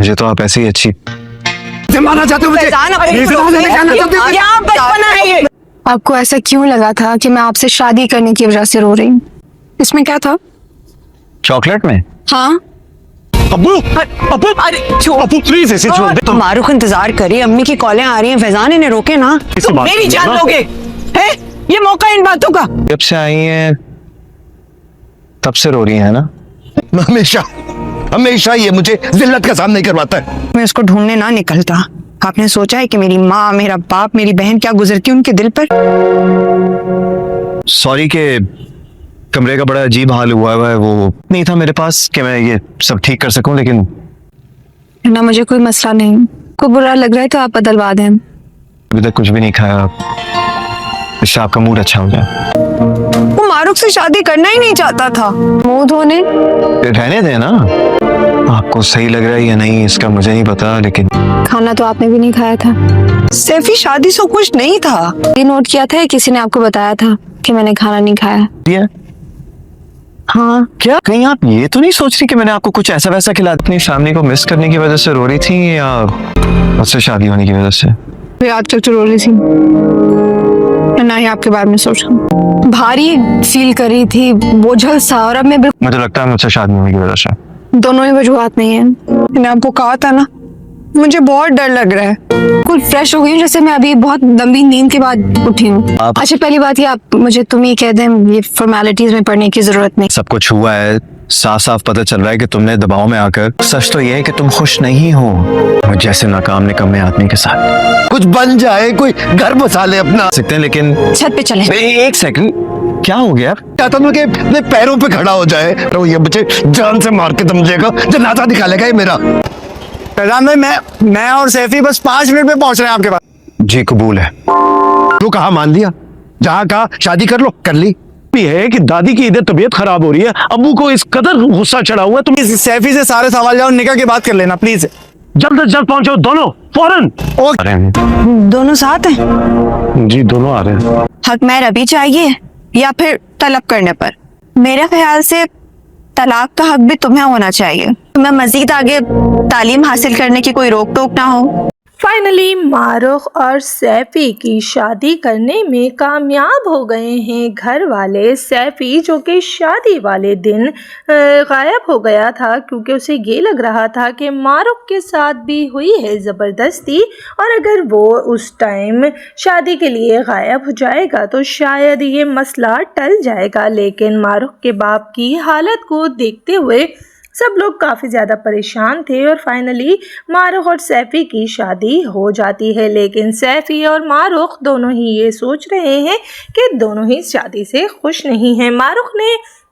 मुझे तो आप ऐसे ही अच्छी मारना चाहते हो मुझे? क्या बचपना है ये? आपको ऐसा क्यों लगा था कि मैं आपसे शादी करने की वजह से रो रही हूँ? इसमें क्या था? चॉकलेट में? हाँ, अब्बू अब्बू अरे छोड़, अब्बू प्लीज ऐसे छोड़ दे। मारूख इंतजार करिए, अम्मी की कॉलें आ रही हैं, फैजान इन्हें रोके ना। इसी तुम बात मेरी को जान ना। लोगे है? ये मौका इन बातों का। जब से आई हैं तब से रो रही है ना? हमेशा हमेशा ये मुझे जिल्लत का सामना करवाता है। मैं उसको ढूंढने ना निकलता। आपने सोचा है कि मेरी माँ, मेरा बाप, मेरी बहन क्या गुजरती उनके दिल पर? सॉरी के कमरे का बड़ा अजीब हाल हुआ है, वो नहीं था मेरे पास कि मैं ये सब ठीक कर सकूं, लेकिन ना मुझे कोई मसला नहीं, को बुरा लग रहा है तो आप बदलवा दें। अभी तक कुछ भी नहीं खाया, इससे आपका मूड अच्छा हो जाए। वो मारूख से शादी करना ही नहीं चाहता था। मुंह धोने रहने दें ना, आपको सही लग रहा है या नहीं इसका मुझे नहीं पता, लेकिन खाना तो आपने भी नहीं खाया था। सैफी शादी से खुश नहीं था। ये नोट किया था, किसी ने आपको बताया था कि मैंने खाना नहीं खाया? ये हाँ। क्या कहीं आप ये तो नहीं सोच रही कि मैंने आपको कुछ ऐसा वैसा खिला अपनी फैमिली को मिस करने की वजह से रो रही थी, या मुझसे शादी होने की वजह से? मैं आज तक तो रो रही थी, ना ही आपके बारे में सोच रही हूँ। भारी फील कर रही थी, बोझल सा, और अब मैं मुझे लगता है मुझसे शादी होने की वजह से। दोनों ही वजूहात नहीं है। मैंने आपको कहा था ना, मुझे बहुत डर लग रहा है। कुल फ्रेश हो गई हूँ, जैसे मैं अभी बहुत लंबी नींद के बाद उठी हूँ। आप- अच्छा, पहली बात ये आप मुझे तुम ही कह दें, ये फॉर्मेलिटीज में पढ़ने की जरूरत नहीं। सब कुछ हुआ है, साफ साफ पता चल रहा है कि तुमने दबाव में आकर, सच तो ये है कि तुम खुश नहीं हो मुझ जैसे नाकाम निकम्मे आदमी के साथ। कुछ बन जाए, कोई घर बसा ले अपना। सकते हैं, लेकिन छत पे चले। एक सेकंड, क्या हो गया? चाहता हूँ कि अपने पैरों पे खड़ा हो जाए, तो ये मुझे जान से मार के दम देगा, जनाजा निकालेगा ये मेरा। फैजान भाई, मैं और सैफी बस 5 मिनट में पहुंच रहे हैं आपके पास। जी कबूल है। तो कहा मान लिया, जहाँ कहा शादी कर लो, कर ली। ये है कि दादी की इधर तबीयत खराब हो रही है, अब्बू को इस कदर गुस्सा चढ़ा हुआ है। तुम इस सैफी से सारे सवाल जाओ, निकाह की बात कर लेना प्लीज। जल्द से जल्द पहुंचो दोनों, फौरन। आ रहे हैं दोनों साथ हैं? जी दोनों आ रहे हैं। हक महर अभी चाहिए या फिर तलब करने पर? मेरे ख्याल से तलाक का हक भी तुम्हें होना चाहिए, तुम्हें मजीद आगे तालीम हासिल करने की कोई रोक टोक ना हो। फाइनली मारूख और सैफी की शादी करने में कामयाब हो गए हैं घर वाले। सैफी जो कि शादी वाले दिन गायब हो गया था, क्योंकि उसे ये लग रहा था कि मारूख के साथ भी हुई है ज़बरदस्ती, और अगर वो उस टाइम शादी के लिए गायब हो जाएगा तो शायद ये मसला टल जाएगा। लेकिन मारूख के बाप की हालत को देखते हुए सब लोग काफ़ी ज़्यादा परेशान थे, और फाइनली मारूख और सैफी की शादी हो जाती है। लेकिन सैफी और मारूख दोनों ही ये सोच रहे हैं कि दोनों ही शादी से खुश नहीं हैं। मारूख ने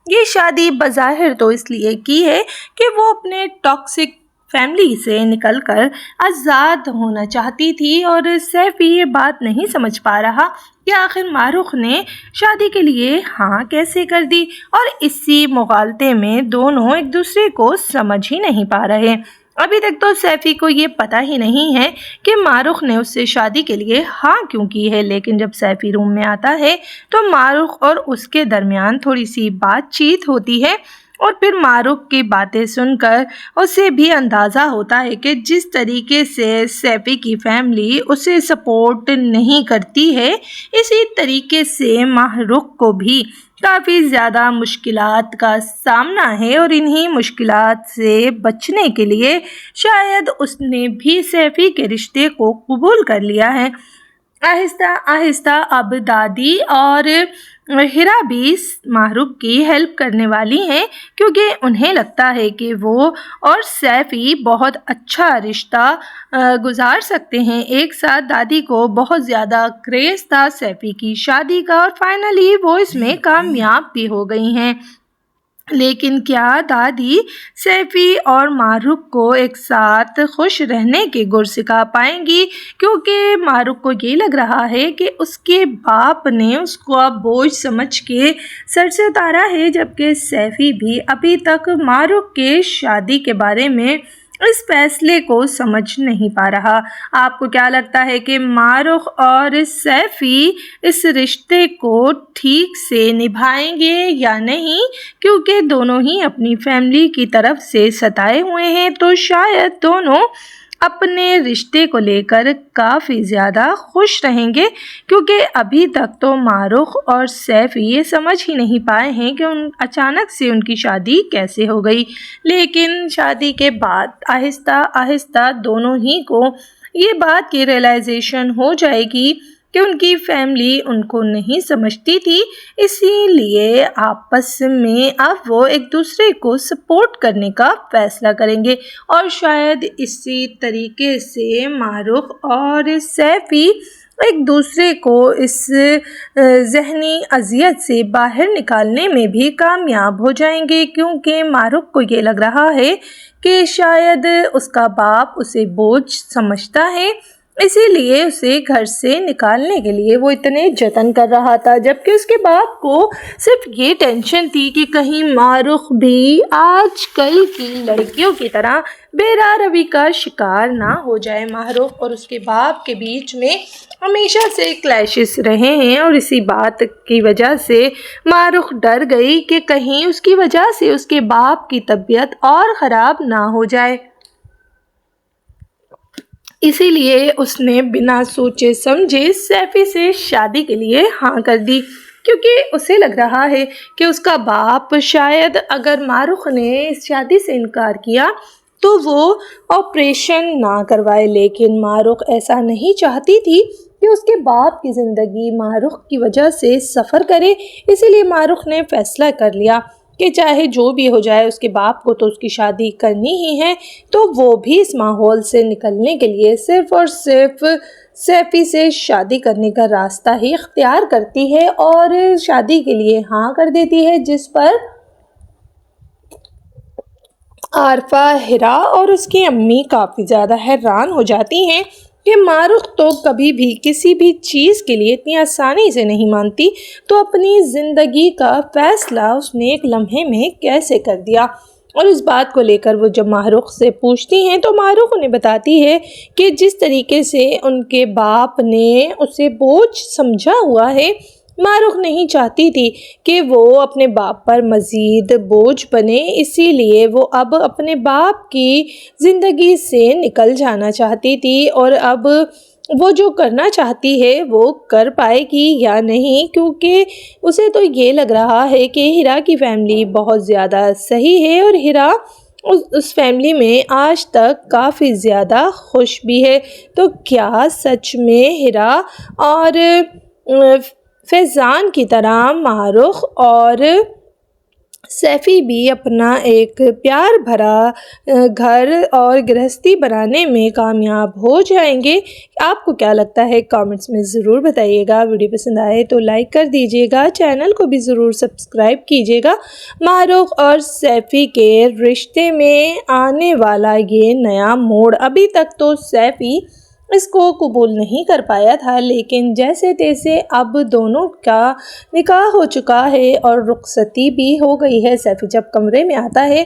ये शादी बज़ाहिर तो इसलिए की है कि वो अपने टॉक्सिक फैमिली से निकलकर आज़ाद होना चाहती थी, और सैफी ये बात नहीं समझ पा रहा कि आखिर मारूख ने शादी के लिए हाँ कैसे कर दी, और इसी मुगालते में दोनों एक दूसरे को समझ ही नहीं पा रहे। अभी तक तो सैफी को ये पता ही नहीं है कि मारूख ने उससे शादी के लिए हाँ क्यों की है। लेकिन जब सैफी रूम में आता है तो मारूख और उसके दरमियान थोड़ी सी बातचीत होती है, और फिर मारूख की बातें सुनकर उसे भी अंदाज़ा होता है कि जिस तरीके से सैफी की फैमिली उसे सपोर्ट नहीं करती है, इसी तरीके से मारूख को भी काफ़ी ज़्यादा मुश्किलात का सामना है, और इन्हीं मुश्किलात से बचने के लिए शायद उसने भी सैफी के रिश्ते को कबूल कर लिया है। आहिस्ता आहिस्ता अब दादी और हिरा भी मारूख की हेल्प करने वाली हैं, क्योंकि उन्हें लगता है कि वो और सैफी बहुत अच्छा रिश्ता गुजार सकते हैं एक साथ। दादी को बहुत ज़्यादा क्रेज़ था सैफी की शादी का, और फाइनली वो इसमें कामयाब भी हो गई हैं। लेकिन क्या दादी सैफी और मारूख को एक साथ खुश रहने के गुर सिखा पाएंगी, क्योंकि मारूख को ये लग रहा है कि उसके बाप ने उसको अब बोझ समझ के सर से उतारा है, जबकि सैफी भी अभी तक मारूख के शादी के बारे में اس فیصلے کو سمجھ نہیں پا رہا۔ آپ کو کیا لگتا ہے کہ معروف اور سیفی اس رشتے کو ٹھیک سے نبھائیں گے یا نہیں؟ کیونکہ دونوں ہی اپنی فیملی کی طرف سے ستائے ہوئے ہیں، تو شاید دونوں اپنے رشتے کو لے کر کافی زیادہ خوش رہیں گے، کیونکہ ابھی تک تو معروف اور سیفی یہ سمجھ ہی نہیں پائے ہیں کہ اچانک سے ان کی شادی کیسے ہو گئی۔ لیکن شادی کے بعد آہستہ آہستہ دونوں ہی کو یہ بات کی ریئلائزیشن ہو جائے گی کہ ان کی فیملی ان کو نہیں سمجھتی تھی، اسی لیے آپس میں اب وہ ایک دوسرے کو سپورٹ کرنے کا فیصلہ کریں گے، اور شاید اسی طریقے سے معروف اور سیفی ایک دوسرے کو اس ذہنی اذیت سے باہر نکالنے میں بھی کامیاب ہو جائیں گے، کیونکہ معروف کو یہ لگ رہا ہے کہ شاید اس کا باپ اسے بوجھ سمجھتا ہے، اسی لیے اسے گھر سے نکالنے کے لیے وہ اتنے جتن کر رہا تھا، جبکہ اس کے باپ کو صرف یہ ٹینشن تھی کہ کہیں معروف بھی آج کل کی لڑکیوں کی طرح بے راہ روی کا شکار نہ ہو جائے۔ معروف اور اس کے باپ کے بیچ میں ہمیشہ سے کلیشز رہے ہیں، اور اسی بات کی وجہ سے معروف ڈر گئی کہ کہیں اس کی وجہ سے اس کے باپ کی طبیعت اور خراب نہ ہو جائے، اسی لیے اس نے بنا سوچے سمجھے سیفی سے شادی کے لیے ہاں کر دی، کیونکہ اسے لگ رہا ہے کہ اس کا باپ شاید اگر معروف نے اس شادی سے انکار کیا تو وہ آپریشن نہ کروائے، لیکن معروف ایسا نہیں چاہتی تھی کہ اس کے باپ کی زندگی معروف کی وجہ سے سفر کرے، اسی لیے معروف نے فیصلہ کر لیا کہ چاہے جو بھی ہو جائے اس کے باپ کو تو اس کی شادی کرنی ہی ہے، تو وہ بھی اس ماحول سے نکلنے کے لیے صرف اور صرف سیفی سے شادی کرنے کا راستہ ہی اختیار کرتی ہے اور شادی کے لیے ہاں کر دیتی ہے، جس پر عارفہ، ہیرا اور اس کی امی کافی زیادہ حیران ہو جاتی ہیں کہ معروف تو کبھی بھی کسی بھی چیز کے لیے اتنی آسانی سے نہیں مانتی، تو اپنی زندگی کا فیصلہ اس نے ایک لمحے میں کیسے کر دیا۔ اور اس بات کو لے کر وہ جب معروف سے پوچھتی ہیں تو معروف انہیں بتاتی ہے کہ جس طریقے سے ان کے باپ نے اسے بوجھ سمجھا ہوا ہے، معروف نہیں چاہتی تھی کہ وہ اپنے باپ پر مزید بوجھ بنے، اسی لیے وہ اب اپنے باپ کی زندگی سے نکل جانا چاہتی تھی، اور اب وہ جو کرنا چاہتی ہے وہ کر پائے گی یا نہیں، کیونکہ اسے تو یہ لگ رہا ہے کہ ہیرا کی فیملی بہت زیادہ صحیح ہے، اور ہیرا اس فیملی میں آج تک کافی زیادہ خوش بھی ہے۔ تو کیا سچ میں ہیرا اور فیضان کی طرح معروف اور سیفی بھی اپنا ایک پیار بھرا گھر اور گرہستی بنانے میں کامیاب ہو جائیں گے؟ آپ کو کیا لگتا ہے؟ کامنٹس میں ضرور بتائیے گا۔ ویڈیو پسند آئے تو لائک کر دیجیے گا، چینل کو بھی ضرور سبسکرائب کیجیے گا۔ معروف اور سیفی کے رشتے میں آنے والا یہ نیا موڑ، ابھی تک تو سیفی اس کو قبول نہیں کر پایا تھا، لیکن جیسے تیسے اب دونوں کا نکاح ہو چکا ہے اور رخصتی بھی ہو گئی ہے، سیفی جب کمرے میں آتا ہے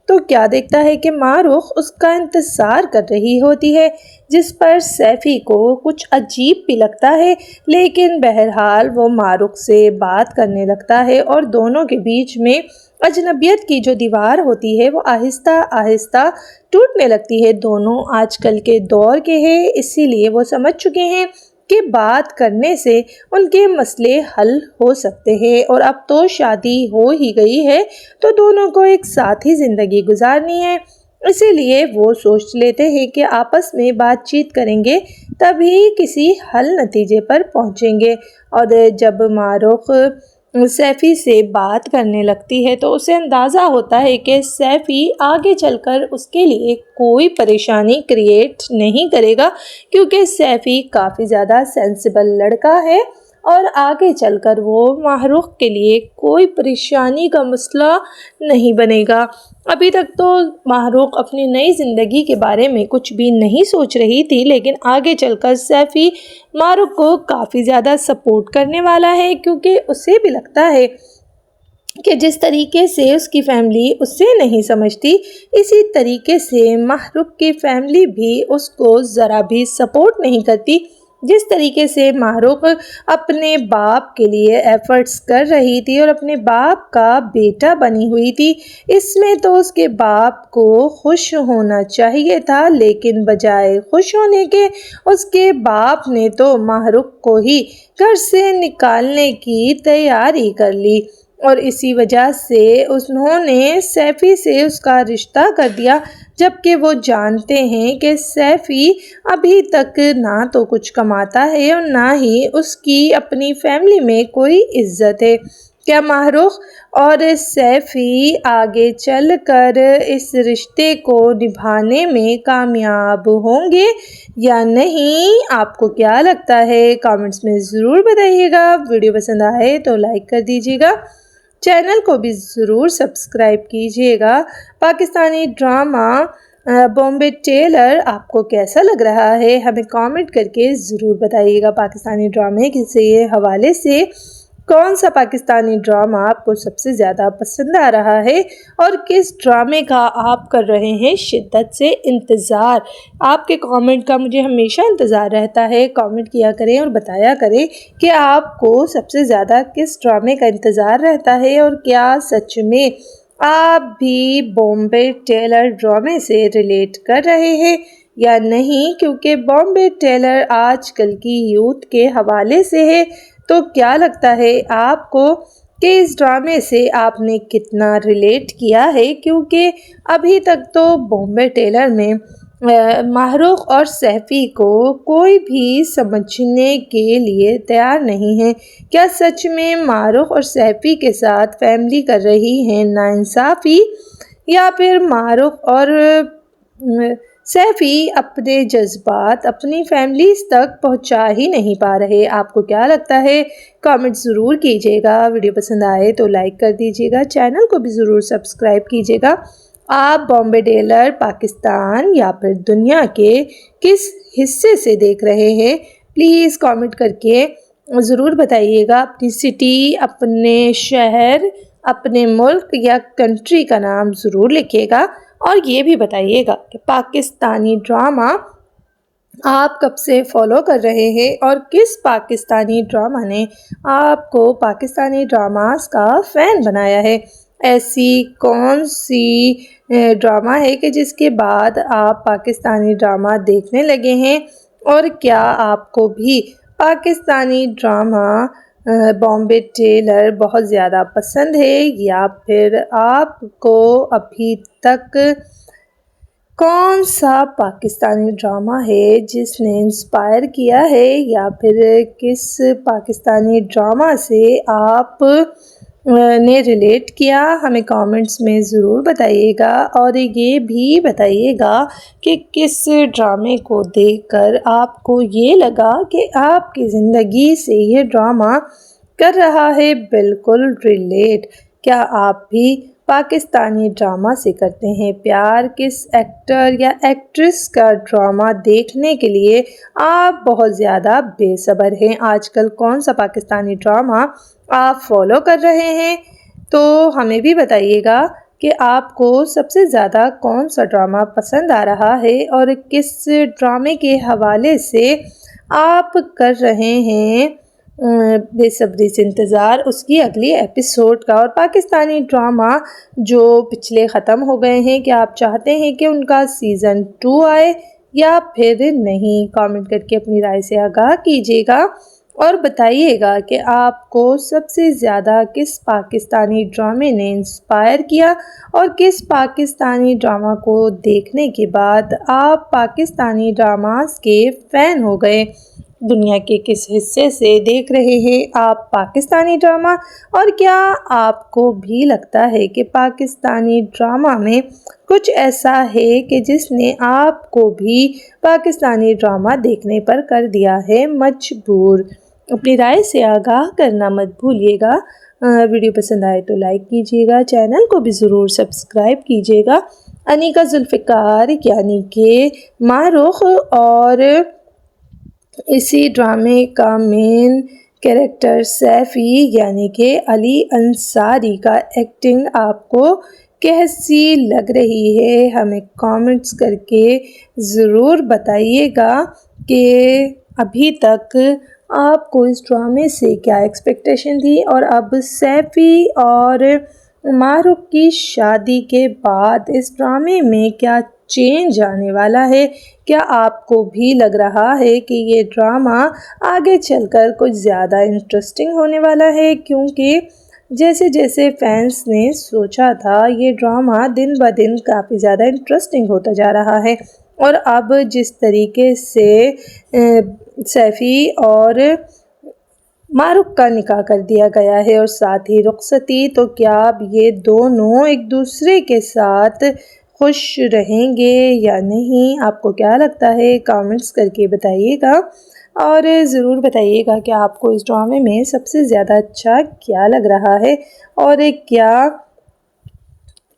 تو کیا دیکھتا ہے کہ معروف اس کا انتظار کر رہی ہوتی ہے، جس پر سیفی کو کچھ عجیب بھی لگتا ہے، لیکن بہرحال وہ معروف سے بات کرنے لگتا ہے، اور دونوں کے بیچ میں اجنبیت کی جو دیوار ہوتی ہے وہ آہستہ آہستہ ٹوٹنے لگتی ہے۔ دونوں آج کل کے دور کے ہیں، اسی لیے وہ سمجھ چکے ہیں کہ بات کرنے سے ان کے مسئلے حل ہو سکتے ہیں، اور اب تو شادی ہو ہی گئی ہے تو دونوں کو ایک ساتھ ہی زندگی گزارنی ہے، اسی لیے وہ سوچ لیتے ہیں کہ آپس میں بات چیت کریں گے تبھی کسی حل نتیجے پر پہنچیں گے۔ اور جب معروف سیفی سے بات کرنے لگتی ہے تو اسے اندازہ ہوتا ہے کہ سیفی آگے چل کر اس کے لیے کوئی پریشانی کریٹ نہیں کرے گا، کیونکہ سیفی کافی زیادہ سینسیبل لڑکا ہے، اور آگے چل کر وہ معروف کے لیے کوئی پریشانی کا مسئلہ نہیں بنے گا۔ ابھی تک تو معروف اپنی نئی زندگی کے بارے میں کچھ بھی نہیں سوچ رہی تھی، لیکن آگے چل کر سیفی معروف کو کافی زیادہ سپورٹ کرنے والا ہے، کیونکہ اسے بھی لگتا ہے کہ جس طریقے سے اس کی فیملی اسے نہیں سمجھتی، اسی طریقے سے ماہ رخ کی فیملی بھی اس کو ذرا بھی سپورٹ نہیں کرتی۔ جس طریقے سے ماہ رخ اپنے باپ کے لیے ایفرٹس کر رہی تھی اور اپنے باپ کا بیٹا بنی ہوئی تھی، اس میں تو اس کے باپ کو خوش ہونا چاہیے تھا، لیکن بجائے خوش ہونے کے اس کے باپ نے تو ماہ رخ کو ہی گھر سے نکالنے کی تیاری کر لی، اور اسی وجہ سے انہوں نے سیفی سے اس کا رشتہ کر دیا، جبکہ وہ جانتے ہیں کہ سیفی ابھی تک نہ تو کچھ کماتا ہے اور نہ ہی اس کی اپنی فیملی میں کوئی عزت ہے۔ کیا ماہ رخ اور سیفی آگے چل کر اس رشتے کو نبھانے میں کامیاب ہوں گے یا نہیں؟ آپ کو کیا لگتا ہے؟ کامنٹس میں ضرور بتائیے گا۔ ویڈیو پسند آئے تو لائک کر دیجیے گا، چینل کو بھی ضرور سبسکرائب کیجیے گا۔ پاکستانی ڈرامہ بامبے ٹیلر آپ کو کیسا لگ رہا ہے؟ ہمیں کامنٹ کر کے ضرور بتائیے گا۔ پاکستانی ڈرامے کے حوالے سے کون سا پاکستانی ڈرامہ آپ کو سب سے زیادہ پسند آ رہا ہے اور کس ڈرامے کا آپ کر رہے ہیں شدت سے انتظار؟ آپ کے کامنٹ کا مجھے ہمیشہ انتظار رہتا ہے۔ کامنٹ کیا کریں اور بتایا کریں کہ آپ کو سب سے زیادہ کس ڈرامے کا انتظار رہتا ہے، اور کیا سچ میں آپ بھی بامبے ٹیلر ڈرامے سے ریلیٹ کر رہے ہیں یا نہیں؟ کیونکہ بامبے ٹیلر آج کل کی یوتھ کے حوالے سے ہے، تو کیا لگتا ہے آپ کو کہ اس ڈرامے سے آپ نے کتنا ریلیٹ کیا ہے؟ کیونکہ ابھی تک تو بامبے ٹیلر میں ماہ رخ اور سیفی کو کوئی بھی سمجھنے کے لیے تیار نہیں ہے۔ کیا سچ میں ماہ رخ اور سیفی کے ساتھ فیملی کر رہی ہے ناانصافی، یا پھر ماہ رخ اور سیفی اپنے جذبات اپنی فیملیز تک پہنچا ہی نہیں پا رہے؟ آپ کو کیا لگتا ہے؟ کامنٹ ضرور کیجیے گا۔ ویڈیو پسند آئے تو لائک کر دیجیے گا، چینل کو بھی ضرور سبسکرائب کیجیے گا۔ آپ بامبے ٹیلر پاکستان یا پھر دنیا کے کس حصے سے دیکھ رہے ہیں؟ پلیز کامنٹ کر کے ضرور بتائیے گا۔ اپنی سٹی، اپنے شہر، اپنے ملک یا کنٹری کا نام ضرور لکھیے گا، اور یہ بھی بتائیے گا کہ پاکستانی ڈرامہ آپ کب سے فالو کر رہے ہیں اور کس پاکستانی ڈرامہ نے آپ کو پاکستانی ڈراماز کا فین بنایا ہے۔ ایسی کون سی ڈرامہ ہے کہ جس کے بعد آپ پاکستانی ڈرامہ دیکھنے لگے ہیں، اور کیا آپ کو بھی پاکستانی ڈرامہ بامبے ٹیلر بہت زیادہ پسند ہے، یا پھر آپ کو ابھی تک کون سا پاکستانی ڈرامہ ہے جس نے انسپائر کیا ہے، یا پھر کس پاکستانی ڈرامہ سے آپ نے ریلیٹ کیا؟ ہمیں کامنٹس میں ضرور بتائیے گا، اور یہ بھی بتائیے گا کہ کس ڈرامے کو دیکھ کر آپ کو یہ لگا کہ آپ کی زندگی سے یہ ڈرامہ کر رہا ہے بالکل ریلیٹ۔ کیا آپ بھی پاکستانی ڈرامہ سے کرتے ہیں پیار؟ کس ایکٹر یا ایکٹریس کا ڈرامہ دیکھنے کے لیے آپ بہت زیادہ بے صبر ہیں؟ آج کل کون سا پاکستانی ڈرامہ آپ فالو کر رہے ہیں؟ تو ہمیں بھی بتائیے گا کہ آپ کو سب سے زیادہ کون سا ڈرامہ پسند آ رہا ہے، اور کس ڈرامے کے حوالے سے آپ کر رہے ہیں بے صبری سے انتظار اس کی اگلی ایپیسوڈ کا۔ اور پاکستانی ڈرامہ جو پچھلے ختم ہو گئے ہیں، کیا آپ چاہتے ہیں کہ ان کا سیزن 2 آئے یا پھر نہیں؟ کامنٹ کر کے اپنی رائے سے آگاہ کیجیے گا، اور بتائیے گا کہ آپ کو سب سے زیادہ کس پاکستانی ڈرامے نے انسپائر کیا، اور کس پاکستانی ڈرامہ کو دیکھنے کے بعد آپ پاکستانی ڈراماز کے فین ہو گئے۔ دنیا کے کس حصے سے دیکھ رہے ہیں آپ پاکستانی ڈرامہ، اور کیا آپ کو بھی لگتا ہے کہ پاکستانی ڈرامہ میں کچھ ایسا ہے کہ جس نے آپ کو بھی پاکستانی ڈرامہ دیکھنے پر کر دیا ہے مجبور؟ اپنی رائے سے آگاہ کرنا مت بھولیے گا۔ ویڈیو پسند آئے تو لائک کیجیے گا، چینل کو بھی ضرور سبسکرائب کیجیے گا۔ انیکا ذوالفقار یعنی کہ ماہ رخ اور اسی ڈرامے کا مین कैरेक्टर सैफ़ी यानी कि अली अंसारी का एक्टिंग आपको कैसी लग रही है, हमें कमेंट्स करके ज़रूर बताइएगा कि अभी तक आपको इस ड्रामे से क्या एक्सपेक्टेशन थी और अब सैफ़ी और मारूफ की शादी के बाद इस ड्रामे में क्या चेंज आने वाला है। क्या आपको भी लग रहा है कि ये ड्रामा आगे चलकर कुछ ज़्यादा इंटरेस्टिंग होने वाला है, क्योंकि जैसे जैसे फैंस ने सोचा था ये ड्रामा दिन ब दिन काफ़ी ज़्यादा इंटरेस्टिंग होता जा रहा है। और अब जिस तरीके से सैफ़ी और मारूफ का निकाह कर दिया गया है और साथ ही रुखसती, तो क्या अब ये दोनों एक दूसरे के साथ खुश रहेंगे या नहीं, आपको क्या लगता है कमेंट्स करके बताइएगा। और ज़रूर बताइएगा कि आपको इस ड्रामे में सबसे ज़्यादा अच्छा क्या लग रहा है और क्या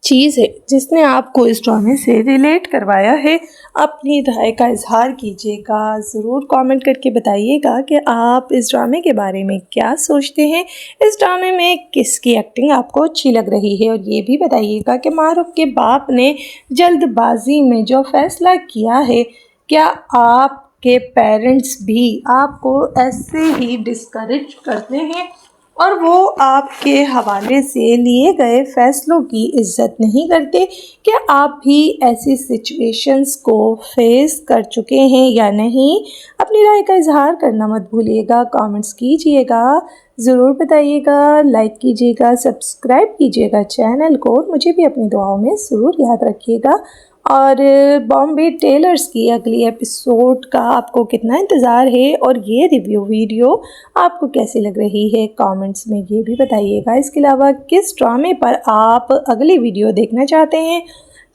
चीज़ है जिसने आपको इस ड्रामे से रिलेट करवाया है। अपनी राय का इजहार कीजिएगा, ज़रूर कमेंट करके बताइएगा कि आप इस ड्रामे के बारे में क्या सोचते हैं, इस ड्रामे में किसकी एक्टिंग आपको अच्छी लग रही है। और ये भी बताइएगा कि मारूफ के बाप ने जल्दबाजी में जो फ़ैसला किया है, क्या आपके पेरेंट्स भी आपको ऐसे ही डिस्करेज करते हैं और वो आपके हवाले से लिए गए फ़ैसलों की इज़्ज़त नहीं करते। क्या आप भी ऐसी सिचुएशंस को फेस कर चुके हैं या नहीं, अपनी राय का इजहार करना मत भूलिएगा, कमेंट्स कीजिएगा, ज़रूर बताइएगा, लाइक कीजिएगा, सब्सक्राइब कीजिएगा चैनल को, मुझे भी अपनी दुआओं में ज़रूर याद रखिएगा। और बॉम्बे टेलर्स की अगली एपिसोड का आपको कितना इंतज़ार है और ये रिव्यू वीडियो आपको कैसी लग रही है, कमेंट्स में ये भी बताइएगा। इसके अलावा किस ड्रामे पर आप अगली वीडियो देखना चाहते हैं,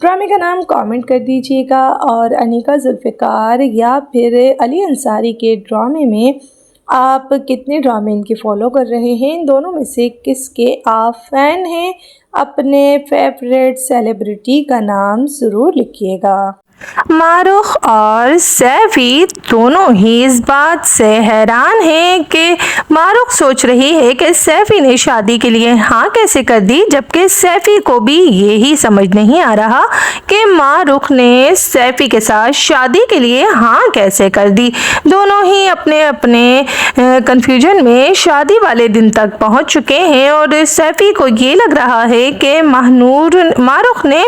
ड्रामे का नाम कमेंट कर दीजिएगा। और अनीका जुल्फ़िकार या फिर अली अंसारी के ड्रामे में आप कितने ड्रामे इनके फॉलो कर रहे हैं, इन दोनों में से किसके आप फ़ैन हैं, अपने फेवरेट सेलिब्रिटी का नाम ज़रूर लिखिएगा। मारूफ और सैफ़ी दोनों ही इस बात से हैरान हैं कि मारूफ सोच रही है कि सैफ़ी ने शादी के लिए हाँ कैसे कर दी, जबकि सैफ़ी को भी यही समझ नहीं आ रहा कि मारूफ ने सैफ़ी के साथ शादी के लिए हाँ कैसे कर दी। दोनों ही अपने अपने कन्फ्यूजन में शादी वाले दिन तक पहुंच चुके हैं और सैफ़ी को ये लग रहा है कि मारूफ ने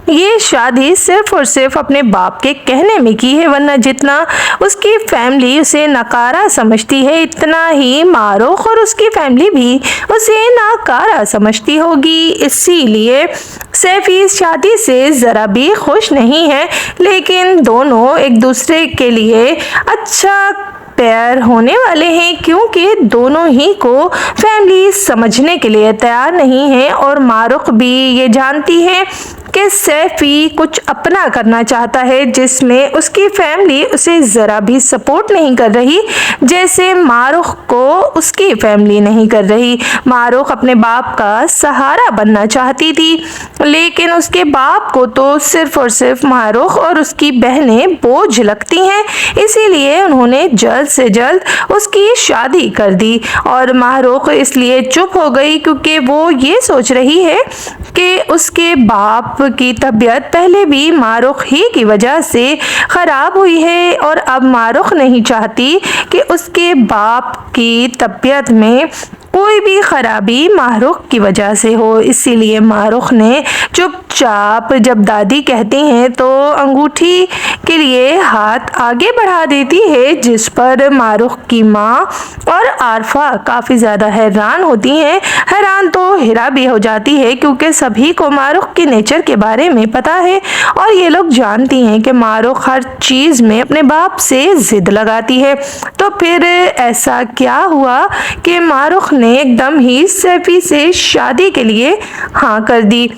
ये शादी सिर्फ और सिर्फ अपने बाप के कहने में की है, वरना जितना उसकी फैमिली उसे नकारा समझती है, इतना ही मारूफ और उसकी फैमिली भी उसे नकारा समझती होगी। इसीलिए सैफ़ी इस शादी से ज़रा भी खुश नहीं है, लेकिन दोनों एक दूसरे के लिए अच्छा पेयर होने वाले हैं, क्योंकि दोनों ही को फैमिली समझने के लिए तैयार नहीं है। और मारूफ भी ये जानती है कि सैफ़ी कुछ अपना करना चाहता है, जिसमें उसकी फैमिली उसे ज़रा भी सपोर्ट नहीं कर रही, जैसे मारूफ को उसकी फैमिली नहीं कर रही। मारूफ अपने बाप का सहारा बनना चाहती थी, लेकिन उसके बाप को तो सिर्फ और सिर्फ मारूफ और उसकी बहनें बोझ लगती हैं, इसीलिए उन्होंने जल्द से जल्द उसकी शादी कर दी। और मारूफ इसलिए चुप हो गई क्योंकि वो ये सोच रही है कि उसके बाप की तबीयत पहले भी मारूफ ही की वजह से ख़राब हुई है और अब मारूफ नहीं चाहती कि उसके बाप की तबीयत में कोई भी खराबी मारूफ की वजह से हो। इसीलिए मारूफ ने चुपचाप जब दादी कहती हैं तो अंगूठी के लिए हाथ आगे बढ़ा देती है, जिस पर मारूफ की माँ और आरफा काफ़ी ज़्यादा हैरान होती हैं। हैरान तो हिरा भी हो जाती है क्योंकि सभी को मारूफ के नेचर के बारे में पता है और ये लोग जानती हैं कि मारूफ हर चीज़ में अपने बाप से ज़िद लगाती है। तो फिर ऐसा क्या हुआ कि मारूफ ने एकदम ही सैफ़ी से शादी के लिए हाँ कर दी।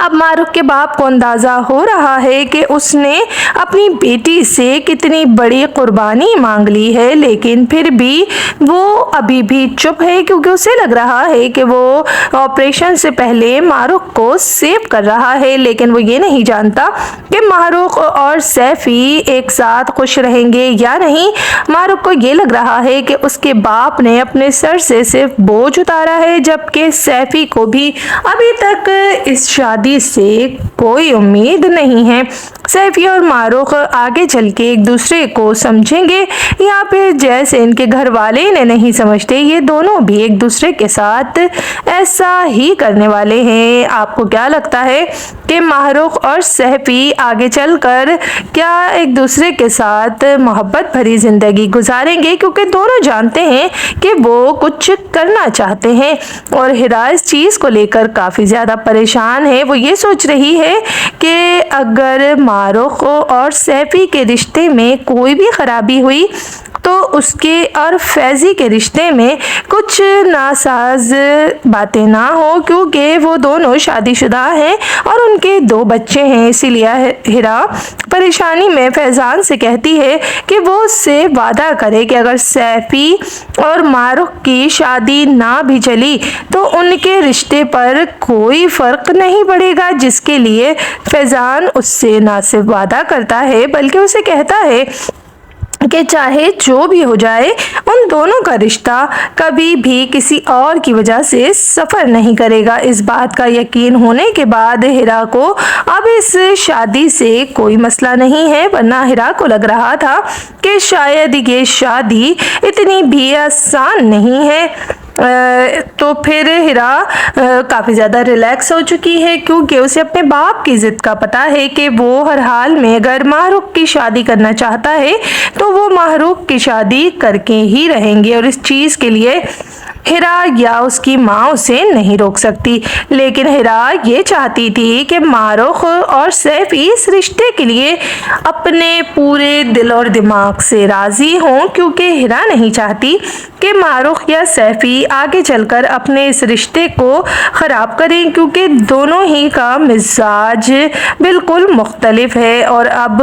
अब मारूख के बाप को अंदाज़ा हो रहा है कि उसने अपनी बेटी से कितनी बड़ी कुर्बानी मांग ली है, लेकिन फिर भी वो अभी भी चुप है क्योंकि उसे लग रहा है कि वो ऑपरेशन से पहले मारूख को सेव कर रहा है। लेकिन वो ये नहीं जानता कि मारूख और सैफी एक साथ खुश रहेंगे या नहीं। मारूख को ये लग रहा है कि उसके बाप ने अपने सर से सिर्फ बोझ उतारा है, जबकि सैफी को भी अभी तक इस शादी से कोई उम्मीद नहीं है। सैफी और मारूख आगे चल के एक दूसरे को समझेंगे या फिर जैसे इनके घर वाले इन्हें नहीं समझते, ये दोनों भी एक दूसरे के साथ ऐसा ही करने वाले हैं। आपको क्या लगता है कि मारूख और सैफी आगे चलकर क्या एक दूसरे के साथ मोहब्बत भरी जिंदगी गुजारेंगे? क्योंकि दोनों जानते हैं कि वो कुछ करना चाहते हैं और हिरा इस चीज़ को लेकर काफ़ी ज़्यादा परेशान है। वो ये सोच रही है कि अगर मारूख और सैफी के रिश्ते में कोई भी खराबी हुई तो उसके और फैज़ी के रिश्ते में कुछ नासाज बातें ना हो, क्योंकि वो दोनों शादीशुदा हैं और उनके 2 बच्चे हैं। इसीलिए हिरा परेशानी में फैज़ान से कहती है कि वो उससे वादा करे कि अगर सैफी और मारूख की शादी ना भी चली तो उनके रिश्ते पर कोई फ़र्क नहीं पड़ेगा, जिसके लिए फैज़ान उससे ना सिर्फ वादा करता है बल्कि उसे कहता है कि चाहे जो भी हो जाए उन दोनों का रिश्ता कभी भी किसी और की वजह से सफ़र नहीं करेगा। इस बात का यकीन होने के बाद हिरा को अब इस शादी से कोई मसला नहीं है, वरना हिरा को लग रहा था कि शायद ये शादी इतनी भी आसान नहीं है। तो फिर हिरा काफ़ी ज़्यादा रिलैक्स हो चुकी है क्योंकि उसे अपने बाप की ज़िद का पता है कि वो हर हाल में अगर मारूख की शादी करना चाहता है तो वो मारूख की शादी करके ही रहेंगे और इस चीज़ के लिए हिरा या उसकी माँ उसे नहीं रोक सकती। लेकिन हिरा ये चाहती थी कि मारूख और सैफी इस रिश्ते के लिए अपने पूरे दिल और दिमाग से राज़ी हों, क्योंकि हिरा नहीं चाहती कि मारूख या सैफी आगे चलकर अपने इस रिश्ते को ख़राब करें, क्योंकि दोनों ही का मिजाज बिल्कुल मुख्तलिफ है। और अब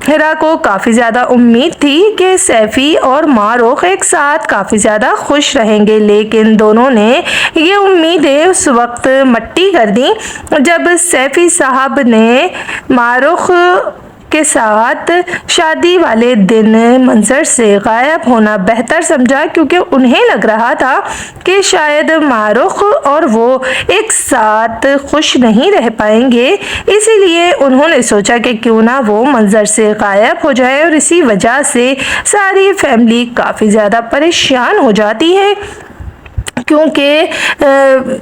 हिरा को काफ़ी ज़्यादा उम्मीद थी कि सैफी और मारूख एक साथ काफ़ी ज़्यादा खुश रहेंगे, लेकिन दोनों ने ये उम्मीदें उस वक्त मट्टी कर दी जब सैफी साहब ने मारूख के साथ शादी वाले दिन मंजर से गायब होना बेहतर समझा, क्योंकि उन्हें लग रहा था कि शायद मारूख और वो एक साथ खुश नहीं रह पाएंगे। इसीलिए उन्होंने सोचा कि क्यों ना वो मंजर से गायब हो जाए और इसी वजह से सारी फैमिली काफ़ी ज़्यादा परेशान हो जाती है, क्योंकि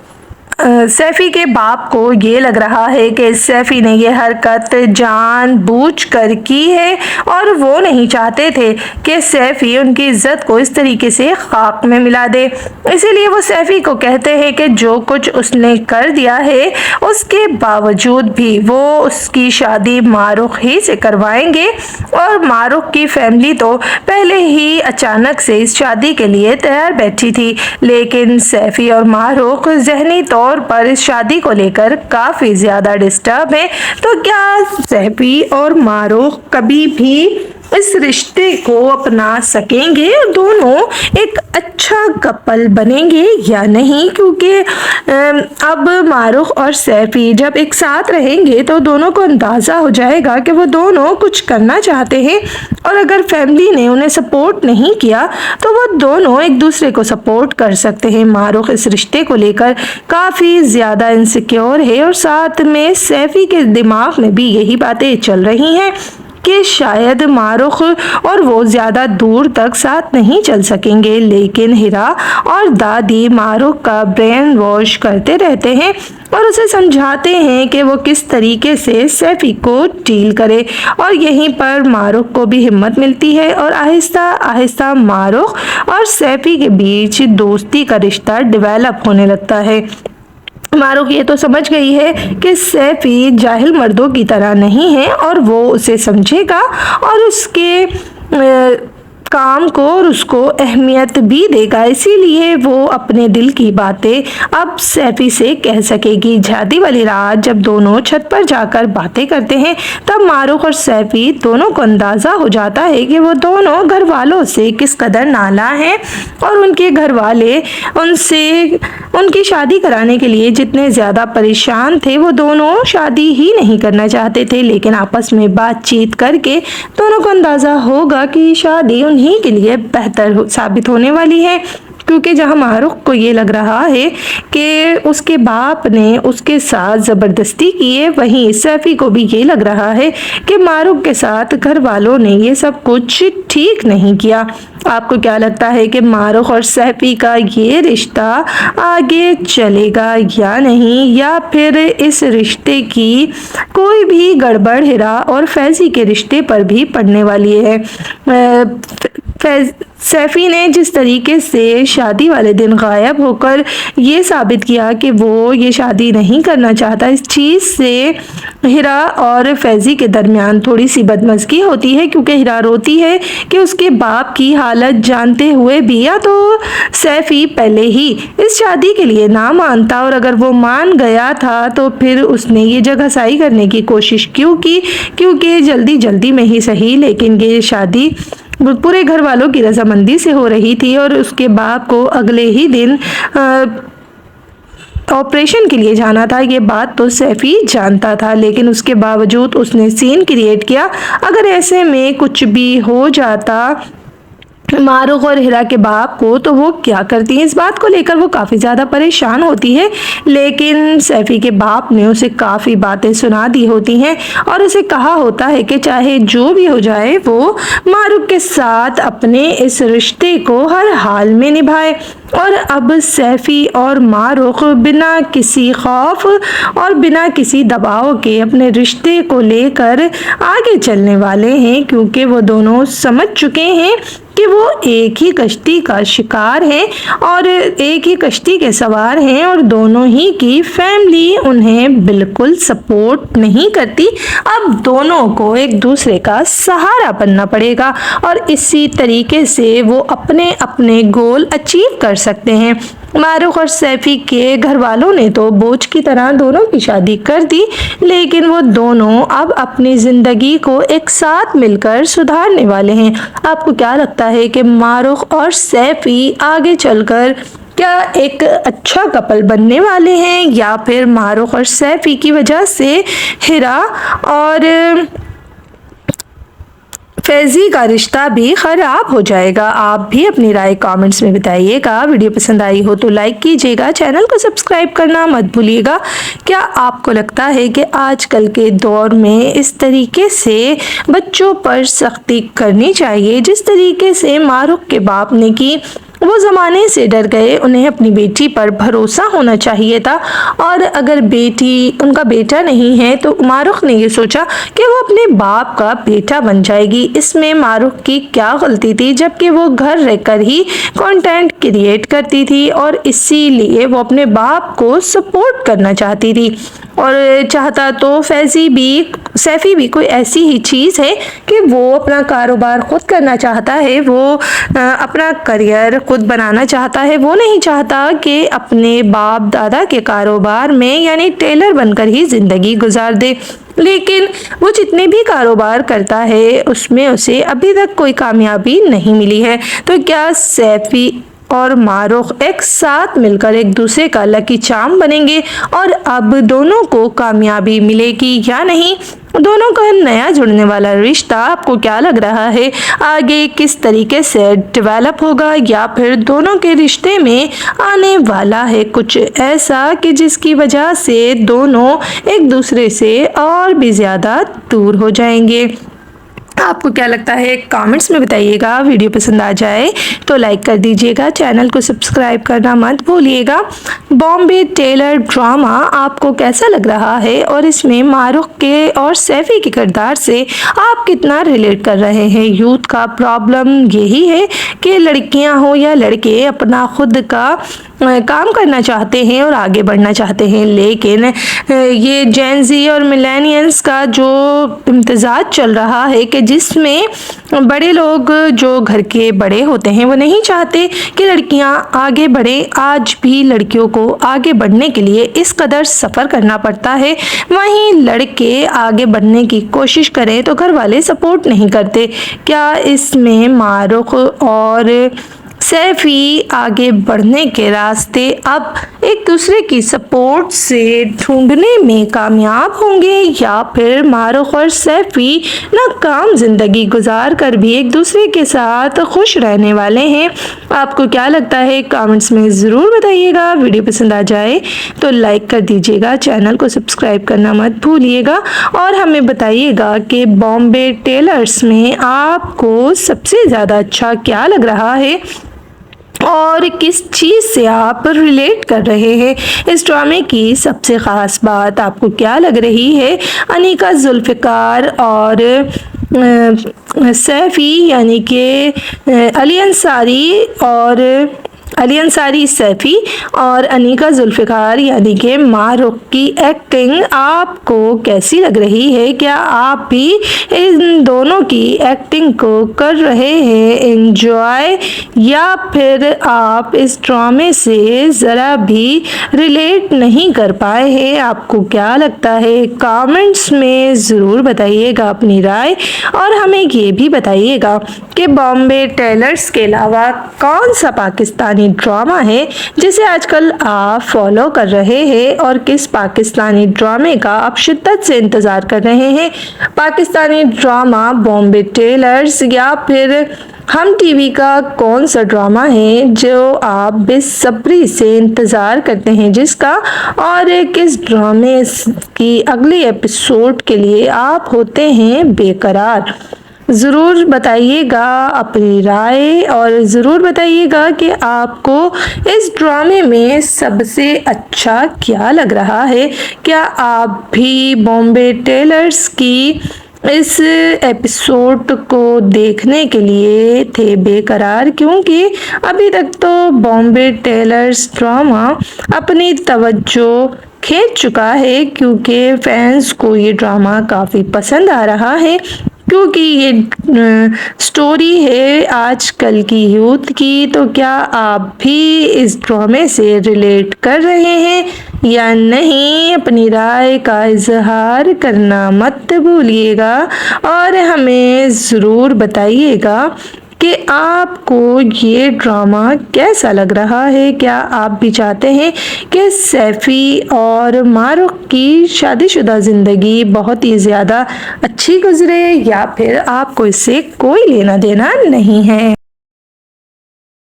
सैफी के बाप को ये लग रहा है कि सैफी ने ये हरकत जानबूझकर की है और वो नहीं चाहते थे कि सैफी उनकी इज्जत को इस तरीके से खाक में मिला दे। इसीलिए वो सैफी को कहते हैं कि जो कुछ उसने कर दिया है उसके बावजूद भी वो उसकी शादी मारूख ही से करवाएंगे। और मारूख की फैमिली तो पहले ही अचानक से इस शादी के लिए तैयार बैठी थी, लेकिन सैफी और मारूख ज़हनी तौर पर इस शादी को लेकर काफ़ी ज़्यादा डिस्टर्ब है। तो क्या सैफी और मारूख कभी भी इस रिश्ते को अपना सकेंगे और दोनों एक अच्छा कपल बनेंगे या नहीं? क्योंकि अब मारूख और सैफी जब एक साथ रहेंगे तो दोनों को अंदाज़ा हो जाएगा कि वो दोनों कुछ करना चाहते हैं, और अगर फैमिली ने उन्हें सपोर्ट नहीं किया तो वो दोनों एक दूसरे को सपोर्ट कर सकते हैं। मारूख इस रिश्ते को लेकर काफ़ी ज़्यादा इनसिक्योर है और साथ में सैफी के दिमाग में भी यही बातें चल रही हैं कि शायद मारूख और वो ज़्यादा दूर तक साथ नहीं चल सकेंगे। लेकिन हिरा और दादी मारूख का ब्रेन वॉश करते रहते हैं और उसे समझाते हैं कि वो किस तरीके से सैफी को डील करे, और यहीं पर मारूख को भी हिम्मत मिलती है और आहिस्ता आहिस्ता मारूख और सैफी के बीच दोस्ती का रिश्ता डेवलप होने लगता है। मारूख ये तो समझ गई है कि सैफी जाहिल मर्दों की तरह नहीं है और वो उसे समझेगा और उसके काम को और उसको अहमियत भी देगा, इसीलिए वो अपने दिल की बातें अब सैफी से कह सकेगी। शादी वाली रात जब दोनों छत पर जाकर बातें करते हैं तब मारूख और सैफी दोनों को अंदाज़ा हो जाता है कि वो दोनों घर वालों से किस कदर नाला हैं और उनके घर वाले उनसे उनकी शादी कराने के लिए जितने ज़्यादा परेशान थे। वो दोनों शादी ही नहीं करना चाहते थे, लेकिन आपस में बातचीत करके दोनों को अंदाज़ा होगा कि शादी उन्हीं के लिए बेहतर साबित होने वाली है, क्योंकि जहां मारूख को ये लग रहा है कि उसके बाप ने उसके साथ ज़बरदस्ती की है, वहीं सैफी को भी ये लग रहा है कि मारूख के साथ घर वालों ने ये सब कुछ ठीक नहीं किया। आपको क्या लगता है कि मारूख और सैफी का ये रिश्ता आगे चलेगा या नहीं, या फिर इस रिश्ते की कोई भी गड़बड़ हिरा और फैज़ी के रिश्ते पर भी पड़ने वाली है? सैफी ने जिस तरीके से शादी वाले दिन गायब होकर ये साबित किया कि वो ये शादी नहीं करना चाहता, इस चीज़ से हिरा और फैज़ी के दरमियान थोड़ी सी बदमज़गी होती है, क्योंकि हिरा रोती है कि उसके बाप की हालत जानते हुए भी या तो सैफी पहले ही इस शादी के लिए ना मानता, और अगर वो मान गया था तो फिर उसने ये जगह सही करने की कोशिश क्यों की, क्योंकि जल्दी जल्दी में ही सही लेकिन ये शादी पूरे घर वालों की रजामंदी से हो रही थी और उसके बाप को अगले ही दिन ऑपरेशन के लिए जाना था। ये बात तो सैफी जानता था, लेकिन उसके बावजूद उसने सीन क्रिएट किया। अगर ऐसे में कुछ भी हो जाता मारूख और हिरा के बाप को तो वो क्या करती है? इस बात को लेकर वो काफ़ी ज़्यादा परेशान होती है, लेकिन सैफी के बाप ने उसे काफ़ी बातें सुना दी होती हैं और उसे कहा होता है कि चाहे जो भी हो जाए वो मारूख के साथ अपने इस रिश्ते को हर हाल में निभाए। और अब सैफी और मारूख बिना किसी खौफ और बिना किसी दबाव के अपने रिश्ते को लेकर आगे चलने वाले हैं, क्योंकि वो दोनों समझ चुके हैं कि वो एक ही कश्ती का शिकार हैं और एक ही कश्ती के सवार हैं और दोनों ही की फैमिली उन्हें बिल्कुल सपोर्ट नहीं करती। अब दोनों को एक दूसरे का सहारा बनना पड़ेगा और इसी तरीके से वो अपने अपने गोल अचीव कर सकते हैं। मारूख और सैफी के घर वालों ने तो बोझ की तरह दोनों की शादी कर दी, लेकिन वो दोनों अब अपनी ज़िंदगी को एक साथ मिलकर सुधारने वाले हैं। आपको क्या लगता है कि मारूख और सैफी आगे चलकर क्या एक अच्छा कपल बनने वाले हैं, या फिर मारूख और सैफी की वजह से हिरा और फैज़ी का रिश्ता भी ख़राब हो जाएगा? आप भी अपनी राय कमेंट्स में बताइएगा। वीडियो पसंद आई हो तो लाइक कीजिएगा, चैनल को सब्सक्राइब करना मत भूलिएगा। क्या आपको लगता है कि आजकल के दौर में इस तरीके से बच्चों पर सख्ती करनी चाहिए जिस तरीके से मारूख के बाप ने की? वो ज़माने से डर गए, उन्हें अपनी बेटी पर भरोसा होना चाहिए था, और अगर बेटी उनका बेटा नहीं है तो मारूख ने ये सोचा कि वो अपने बाप का बेटा बन जाएगी। इसमें मारूख की क्या गलती थी, जबकि वो घर रहकर ही कंटेंट क्रिएट करती थी और इसीलिए वो अपने बाप को सपोर्ट करना चाहती थी। और चाहता तो सैफी भी कोई ऐसी ही चीज़ है कि वो अपना कारोबार खुद करना चाहता है, वो अपना करियर खुद बनाना चाहता है। वो नहीं चाहता कि अपने बाप दादा के कारोबार में यानी टेलर बनकर ही ज़िंदगी गुजार दे, लेकिन वो जितने भी कारोबार करता है उसमें उसे अभी तक कोई कामयाबी नहीं मिली है। तो क्या सैफी और मारूख एक साथ मिलकर एक दूसरे का लकी चार्म बनेंगे और अब दोनों को कामयाबी मिलेगी या नहीं? दोनों का नया जुड़ने वाला रिश्ता आपको क्या लग रहा है, आगे किस तरीके से डेवलप होगा, या फिर दोनों के रिश्ते में आने वाला है कुछ ऐसा कि जिसकी वजह से दोनों एक दूसरे से और भी ज़्यादा दूर हो जाएंगे? आपको क्या लगता है कमेंट्स में बताइएगा। वीडियो पसंद आ जाए तो लाइक कर दीजिएगा, चैनल को सब्सक्राइब करना मत भूलिएगा। बॉम्बे टेलर ड्रामा आपको कैसा लग रहा है और इसमें मारूख के और सैफी के किरदार से आप कितना रिलेट कर रहे हैं? यूथ का प्रॉब्लम यही है कि लड़कियां हो या लड़के अपना खुद का काम करना चाहते हैं और आगे बढ़ना चाहते हैं, लेकिन ये जेन ज़ी और मिलेनियल्स का जो इम्तिज़ाज चल रहा है कि जिसमें बड़े लोग जो घर के बड़े होते हैं वो नहीं चाहते कि लड़कियां आगे बढ़ें। आज भी लड़कियों को आगे बढ़ने के लिए इस कदर सफ़र करना पड़ता है, वहीं लड़के आगे बढ़ने की कोशिश करें तो घर वाले सपोर्ट नहीं करते। क्या इसमें मारूख और सैफ़ी आगे बढ़ने के रास्ते अब एक दूसरे की सपोर्ट से ढूंढने में कामयाब होंगे, या फिर मारूख और सैफ़ी नाकाम ज़िंदगी गुजार कर भी एक दूसरे के साथ खुश रहने वाले हैं? आपको क्या लगता है कमेंट्स में ज़रूर बताइएगा। वीडियो पसंद आ जाए तो लाइक कर दीजिएगा, चैनल को सब्सक्राइब करना मत भूलिएगा और हमें बताइएगा कि बॉम्बे टेलर्स में आपको सबसे ज़्यादा अच्छा क्या लग रहा है और किस चीज़ से आप रिलेट कर रहे हैं। इस ड्रामे की सबसे ख़ास बात आपको क्या लग रही है? अनीका जुल्फ़िकार और सैफ़ी यानी कि अली अंसारी सैफ़ी और अनीका जुल्फ़िकार यानी कि मारूख की एक्टिंग आपको कैसी लग रही है? क्या आप भी इन दोनों की एक्टिंग को कर रहे हैं एंजॉय, या फिर आप इस ड्रामे से ज़रा भी रिलेट नहीं कर पाए हैं? आपको क्या लगता है? कमेंट्स में ज़रूर बताइएगा अपनी राय और हमें ये भी बताइएगा कि बॉम्बे टेलर्स के अलावा कौन सा पाकिस्तानी ड्रामा है जिसे आजकल आप फॉलो कर रहे हैं और किस पाकिस्तानी ड्रामे का आप शिद्दत से इंतज़ार कर रहे हैं? पाकिस्तानी ड्रामा बॉम्बे टेलर्स या फिर हम टीवी का कौन सा ड्रामा है जो आप बेसब्री से इंतज़ार करते हैं जिसका, और किस ड्रामे की अगले एपिसोड के लिए आप होते हैं बेकरार? ज़रूर बताइएगा अपनी राय और ज़रूर बताइएगा कि आपको इस ड्रामे में सबसे अच्छा क्या लग रहा है। क्या आप भी बॉम्बे टेलर्स की इस एपिसोड को देखने के लिए थे बेकरार? क्योंकि अभी तक तो बॉम्बे टेलर्स ड्रामा अपनी तवज्जो खींच चुका है क्योंकि फैंस को ये ड्रामा काफ़ी पसंद आ रहा है, क्योंकि ये स्टोरी है आजकल की यूथ की। तो क्या आप भी इस ड्रामे से रिलेट कर रहे हैं या नहीं? अपनी राय का इजहार करना मत भूलिएगा और हमें ज़रूर बताइएगा कि आपको ये ड्रामा कैसा लग रहा है। क्या आप भी चाहते हैं कि सैफ़ी और मारूख की शादीशुदा ज़िंदगी बहुत ही ज़्यादा अच्छी गुजरे, या फिर आपको इससे कोई लेना देना नहीं है?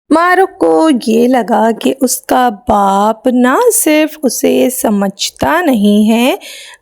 मारूख को ये लगा कि उसका बाप ना सिर्फ उसे समझता नहीं है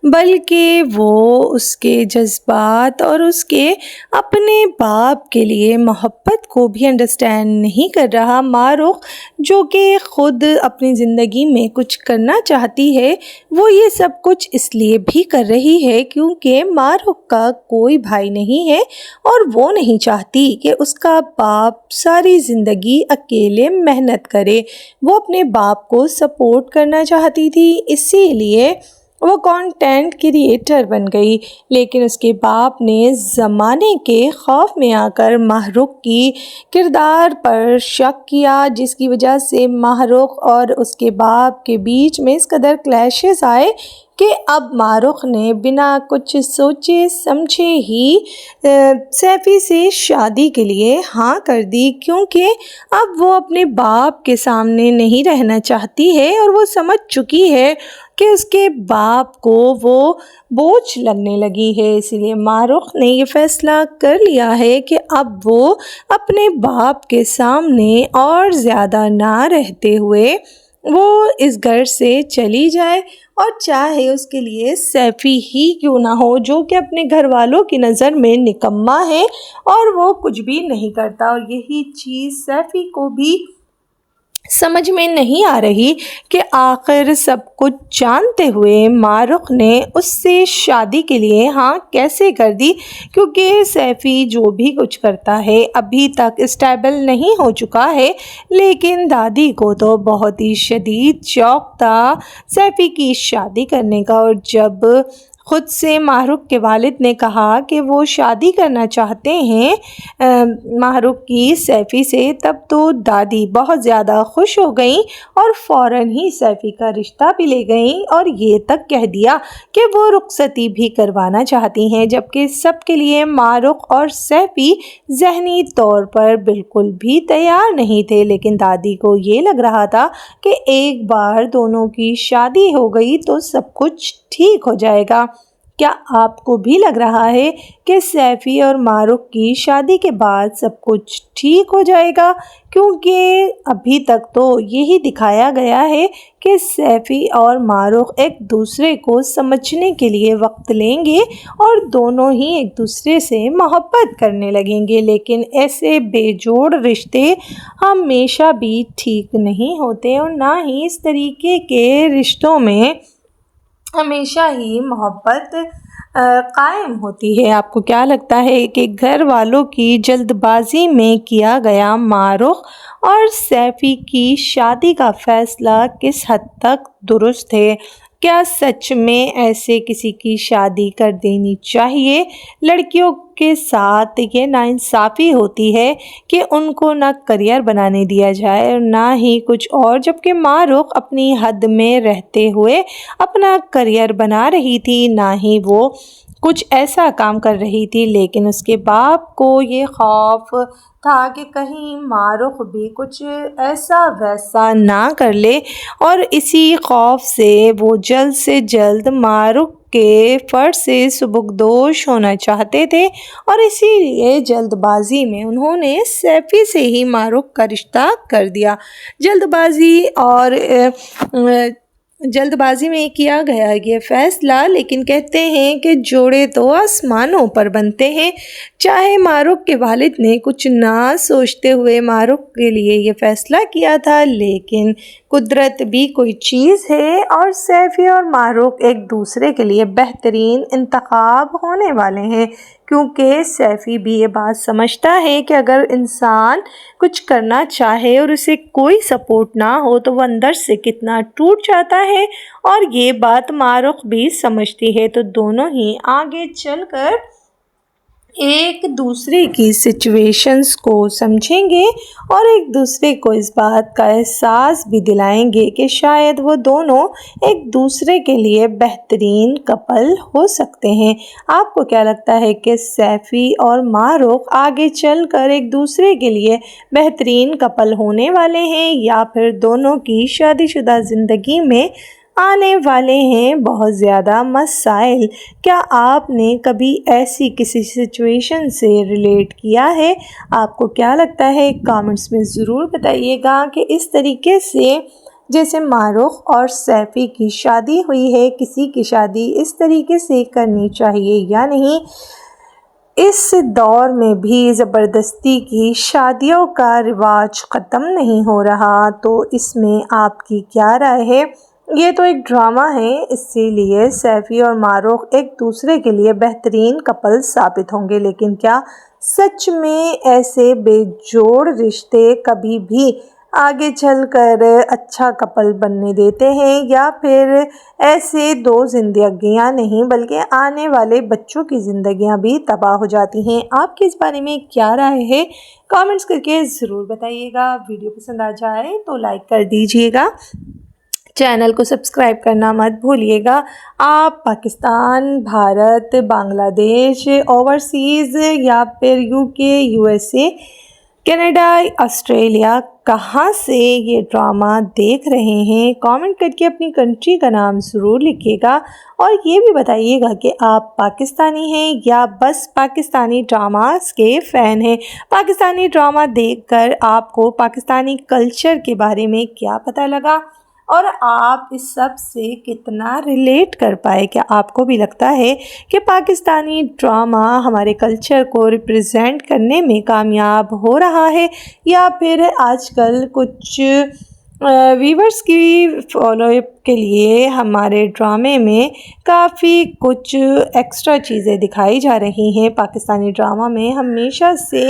बल्कि वो उसके जज्बात और उसके अपने बाप के लिए मोहब्बत को भी अंडरस्टैंड नहीं कर रहा। मारूख जो कि ख़ुद अपनी ज़िंदगी में कुछ करना चाहती है, वो ये सब कुछ इसलिए भी कर रही है क्योंकि मारूख का कोई भाई नहीं है और वो नहीं चाहती कि उसका बाप सारी ज़िंदगी अकेले मेहनत करे। वो अपने बाप को सपोर्ट करना चाहती थी, इसीलिए वो कंटेंट क्रिएटर बन गई। लेकिन उसके बाप ने ज़माने के खौफ में आकर मारूख की किरदार पर शक किया, जिसकी वजह से मारूख और उसके बाप के बीच में इस कदर क्लैशेस आए कि अब मारूख ने बिना कुछ सोचे समझे ही सैफ़ी से शादी के लिए हाँ कर दी, क्योंकि अब वो अपने बाप के सामने नहीं रहना चाहती है और वो समझ चुकी है कि उसके बाप को वो बोझ लगने लगी है। इसीलिए मारूख ने ये फ़ैसला कर लिया है कि अब वो अपने बाप के सामने और ज़्यादा ना रहते हुए वो इस घर से चली जाए, और चाहे उसके लिए सैफ़ी ही क्यों ना हो जो कि अपने घर वालों की नज़र में निकम्मा है और वो कुछ भी नहीं करता। और यही चीज़ सैफ़ी को भी समझ में नहीं आ रही कि आखिर सब कुछ जानते हुए मारुख ने उससे शादी के लिए हाँ कैसे कर दी, क्योंकि सैफ़ी जो भी कुछ करता है अभी तक स्टेबल नहीं हो चुका है। लेकिन दादी को तो बहुत ही शदीद शौक़ था सैफ़ी की शादी करने का, और जब ख़ुद से मारुख के वालिद ने कहा कि वो शादी करना चाहते हैं मारुख की सैफ़ी से, तब तो दादी बहुत ज़्यादा खुश हो गई और फ़ौरन ही सैफ़ी का रिश्ता भी ले गई और ये तक कह दिया कि वो रुखसती भी करवाना चाहती हैं। जबकि सबके लिए मारुख और सैफ़ी ज़हनी तौर पर बिल्कुल भी तैयार नहीं थे, लेकिन दादी को ये लग रहा था कि एक बार दोनों की शादी हो गई तो सब कुछ ठीक हो जाएगा। क्या आपको भी लग रहा है कि सैफ़ी और मारुख की शादी के बाद सब कुछ ठीक हो जाएगा? क्योंकि अभी तक तो यही दिखाया गया है कि सैफ़ी और मारुख एक दूसरे को समझने के लिए वक्त लेंगे और दोनों ही एक दूसरे से मोहब्बत करने लगेंगे। लेकिन ऐसे बेजोड़ रिश्ते हमेशा भी ठीक नहीं होते और ना ही इस तरीके के रिश्तों में हमेशा ही मोहब्बत कायम होती है। आपको क्या लगता है कि घर वालों की जल्दबाजी में किया गया मारुख और सैफ़ी की शादी का फ़ैसला किस हद तक दुरुस्त है? क्या सच में ऐसे किसी की शादी कर देनी चाहिए? लड़कियों के साथ ये नाइंसाफ़ी होती है कि उनको ना करियर बनाने दिया जाए और ना ही कुछ और, जबकि मारुख अपनी हद में रहते हुए अपना करियर बना रही थी, ना ही वो कुछ ऐसा काम कर रही थी। लेकिन उसके बाप को ये खौफ था कि कहीं मारुख भी कुछ ऐसा वैसा ना कर ले, और इसी खौफ से वो जल्द से जल्द मारुख के फ़र्ज से सुबुकदोश होना चाहते थे और इसीलिए जल्दबाजी में उन्होंने सैफ़ी से ही मारुख का रिश्ता कर दिया। जल्दबाजी में किया गया ये फ़ैसला, लेकिन कहते हैं कि जोड़े तो आसमानों पर बनते हैं। चाहे मारुख के वालिद ने कुछ ना सोचते हुए मारुख के लिए ये फ़ैसला किया था, लेकिन कुदरत भी कोई चीज़ है और सैफ़ी और मारुख एक दूसरे के लिए बेहतरीन इंतखाब होने वाले हैं, क्योंकि सैफ़ी भी ये बात समझता है कि अगर इंसान कुछ करना चाहे और उसे कोई सपोर्ट ना हो तो वो अंदर से कितना टूट जाता है, और ये बात मारुख भी समझती है। तो दोनों ही आगे चलकर एक दूसरे की सिचुएशंस को समझेंगे और एक दूसरे को इस बात का एहसास भी दिलाएंगे कि शायद वो दोनों एक दूसरे के लिए बेहतरीन कपल हो सकते हैं। आपको क्या लगता है कि सैफ़ी और मारुख आगे चलकर एक दूसरे के लिए बेहतरीन कपल होने वाले हैं, या फिर दोनों की शादीशुदा ज़िंदगी में आने वाले हैं बहुत ज़्यादा मसाइल? क्या आपने कभी ऐसी किसी सिचुएशन से रिलेट किया है? आपको क्या लगता है कमेंट्स में ज़रूर बताइएगा कि इस तरीके से जैसे मारुख और सैफ़ी की शादी हुई है, किसी की शादी इस तरीके से करनी चाहिए या नहीं? इस दौर में भी ज़बरदस्ती की शादियों का रिवाज ख़त्म नहीं हो रहा, तो इसमें आपकी क्या राय है? ये तो एक ड्रामा है, इसीलिए सैफ़ी और मारुख एक दूसरे के लिए बेहतरीन कपल साबित होंगे। लेकिन क्या सच में ऐसे बेजोड़ रिश्ते कभी भी आगे चलकर अच्छा कपल बनने देते हैं, या फिर ऐसे दो ज़िंदगियां नहीं बल्कि आने वाले बच्चों की ज़िंदगियां भी तबाह हो जाती हैं? आपकी इस बारे में क्या राय है? कमेंट्स करके ज़रूर बताइएगा। वीडियो पसंद आ जाए तो लाइक कर दीजिएगा, चैनल को सब्सक्राइब करना मत भूलिएगा। आप पाकिस्तान, भारत, बांग्लादेश, ओवरसीज़ या फिर यूके, यूएसए, कनाडा, ऑस्ट्रेलिया कहाँ से ये ड्रामा देख रहे हैं? कमेंट करके अपनी कंट्री का नाम ज़रूर लिखिएगा और ये भी बताइएगा कि आप पाकिस्तानी हैं या बस पाकिस्तानी ड्रामास के फ़ैन हैं। पाकिस्तानी ड्रामा देखकर आपको पाकिस्तानी कल्चर के बारे में क्या पता लगा और आप इस सब से कितना रिलेट कर पाए? क्या आपको भी लगता है कि पाकिस्तानी ड्रामा हमारे कल्चर को रिप्रेजेंट करने में कामयाब हो रहा है, या फिर आजकल कुछ ویورز کی فالو اپ کے لیے ہمارے ڈرامے میں کافی کچھ ایکسٹرا چیزیں دکھائی جا رہی ہیں۔ پاکستانی ڈرامہ میں ہمیشہ سے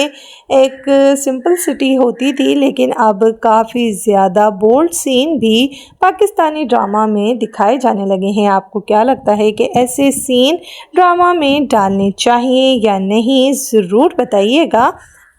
ایک سمپلسٹی ہوتی تھی، لیکن اب کافی زیادہ بولڈ سین بھی پاکستانی ڈرامہ میں دکھائے جانے لگے ہیں۔ آپ کو کیا لگتا ہے کہ ایسے سین ڈرامہ میں ڈالنے چاہیے یا نہیں؟ ضرور بتائیے گا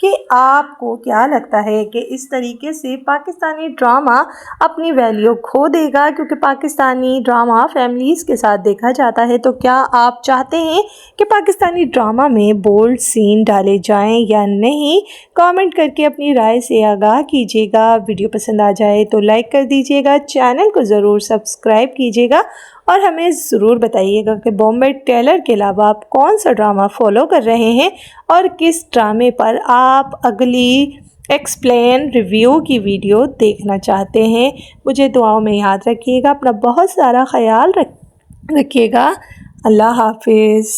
کہ آپ کو کیا لگتا ہے کہ اس طریقے سے پاکستانی ڈرامہ اپنی ویلیو کھو دے گا، کیونکہ پاکستانی ڈرامہ فیملیز کے ساتھ دیکھا جاتا ہے۔ تو کیا آپ چاہتے ہیں کہ پاکستانی ڈرامہ میں بولڈ سین ڈالے جائیں یا نہیں؟ کامنٹ کر کے اپنی رائے سے آگاہ کیجیے گا۔ ویڈیو پسند آ جائے تو لائک کر دیجیے گا، چینل کو ضرور سبسکرائب کیجیے گا، اور ہمیں ضرور بتائیے گا کہ بامبے ٹیلر کے علاوہ آپ کون سا ڈرامہ فالو کر رہے ہیں اور کس ڈرامے پر آپ اگلی ایکسپلین ریویو کی ویڈیو دیکھنا چاہتے ہیں۔ مجھے دعاؤں میں یاد رکھیے گا، اپنا بہت سارا خیال رکھیے گا۔ اللہ حافظ۔